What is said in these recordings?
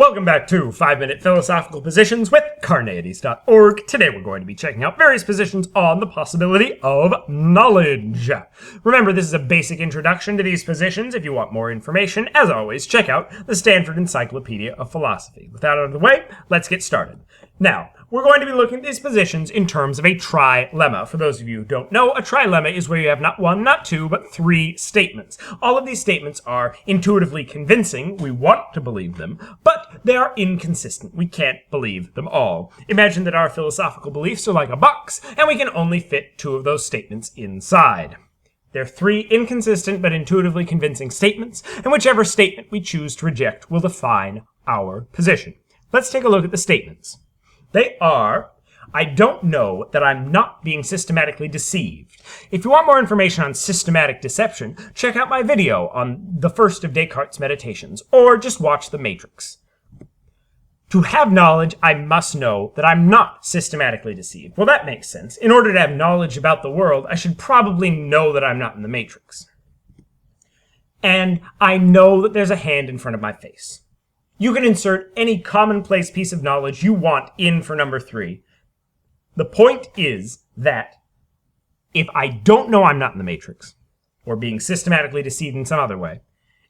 Welcome back to 5-Minute Philosophical Positions with Carneades.org. Today we're going to be checking out various positions on the possibility of knowledge. Remember, this is a basic introduction to these positions. If you want more information, as always, check out the Stanford Encyclopedia of Philosophy. With that out of the way, let's get started. Now, we're going to be looking at these positions in terms of a trilemma. For those of you who don't know, a trilemma is where you have not one, not two, but three statements. All of these statements are intuitively convincing. We want to believe them, but they are inconsistent. We can't believe them all. Imagine that our philosophical beliefs are like a box, and we can only fit two of those statements inside. They're three inconsistent but intuitively convincing statements, and whichever statement we choose to reject will define our position. Let's take a look at the statements. They are, I don't know that I'm not being systematically deceived. If you want more information on systematic deception, check out my video on the first of Descartes' meditations, or just watch The Matrix. To have knowledge, I must know that I'm not systematically deceived. Well, that makes sense. In order to have knowledge about the world, I should probably know that I'm not in the Matrix. And I know that there's a hand in front of my face. You can insert any commonplace piece of knowledge you want in for number 3. The point is that if I don't know I'm not in the Matrix, or being systematically deceived in some other way,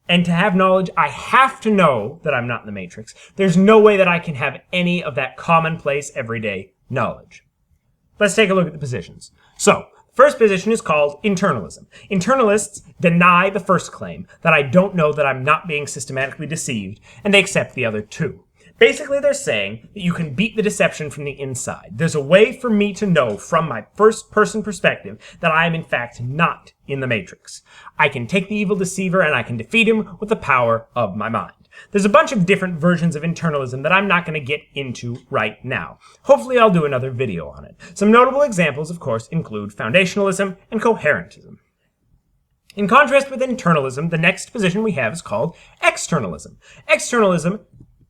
and to have knowledge, I have to know that I'm not in the Matrix, there's no way that I can have any of that commonplace, everyday knowledge. Let's take a look at the positions. So, first position is called internalism. Internalists deny the first claim, that I don't know that I'm not being systematically deceived, and they accept the other two. Basically, they're saying that you can beat the deception from the inside. There's a way for me to know from my first-person perspective that I am in fact not in the Matrix. I can take the evil deceiver and I can defeat him with the power of my mind. There's a bunch of different versions of internalism that I'm not going to get into right now. Hopefully I'll do another video on it. Some notable examples, of course, include foundationalism and coherentism. In contrast with internalism, the next position we have is called externalism. Externalism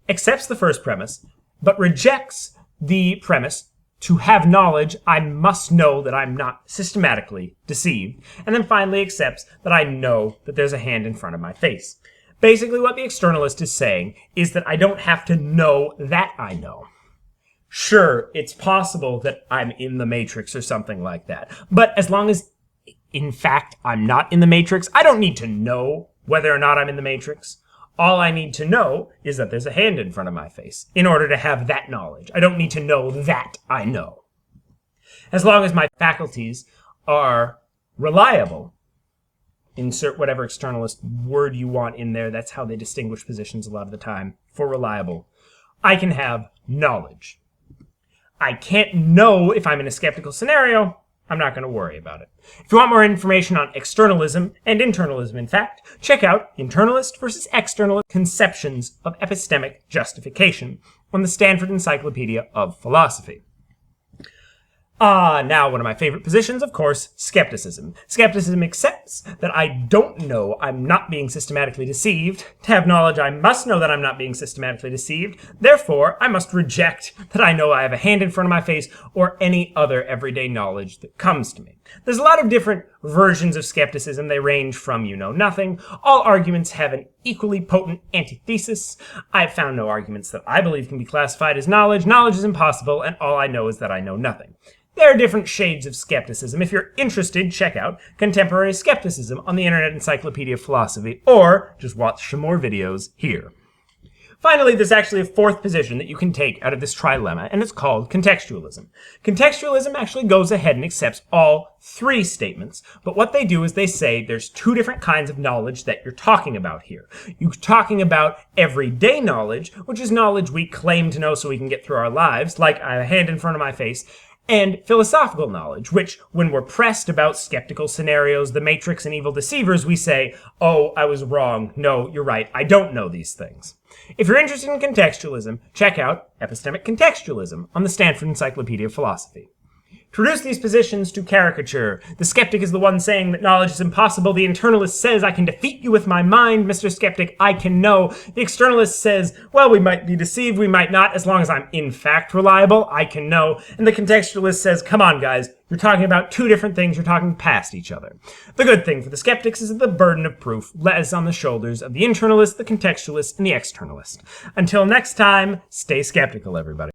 accepts the first premise, but rejects the premise to have knowledge, I must know that I'm not systematically deceived, and then finally accepts that I know that there's a hand in front of my face. Basically, what the externalist is saying is that I don't have to know that I know. Sure, it's possible that I'm in the Matrix or something like that, but as long as, in fact, I'm not in the Matrix, I don't need to know whether or not I'm in the Matrix. All I need to know is that there's a hand in front of my face in order to have that knowledge. I don't need to know that I know. As long as my faculties are reliable, insert whatever externalist word you want in there, that's how they distinguish positions a lot of the time, for reliable, I can have knowledge. I can't know if I'm in a skeptical scenario. I'm not going to worry about it. If you want more information on externalism and internalism, in fact, check out Internalist versus Externalist Conceptions of Epistemic Justification on the Stanford Encyclopedia of Philosophy. Now one of my favorite positions, of course, skepticism. Skepticism accepts that I don't know I'm not being systematically deceived. To have knowledge, I must know that I'm not being systematically deceived. Therefore, I must reject that I know I have a hand in front of my face or any other everyday knowledge that comes to me. There's a lot of different versions of skepticism. They range from you know nothing. All arguments have an equally potent antithesis. I've found no arguments that I believe can be classified as knowledge. Knowledge is impossible, and all I know is that I know nothing. There are different shades of skepticism. If you're interested, check out Contemporary Skepticism on the Internet Encyclopedia of Philosophy, or just watch some more videos here. Finally, there's actually a fourth position that you can take out of this trilemma, and it's called contextualism. Contextualism actually goes ahead and accepts all three statements, but what they do is they say there's two different kinds of knowledge that you're talking about here. You're talking about everyday knowledge, which is knowledge we claim to know so we can get through our lives, like I have a hand in front of my face, and philosophical knowledge, which, when we're pressed about skeptical scenarios, the Matrix, and evil deceivers, we say, oh, I was wrong. No, you're right. I don't know these things. If you're interested in contextualism, check out Epistemic Contextualism on the Stanford Encyclopedia of Philosophy. To reduce these positions to caricature, the skeptic is the one saying that knowledge is impossible. The internalist says, I can defeat you with my mind, Mr. Skeptic, I can know. The externalist says, well, we might be deceived, we might not, as long as I'm in fact reliable, I can know. And the contextualist says, come on, guys, You're talking about two different things. You're talking past each other. The good thing for the skeptics is that the burden of proof lies on the shoulders of the internalist, the contextualist, and the externalist. Until next time, stay skeptical, everybody.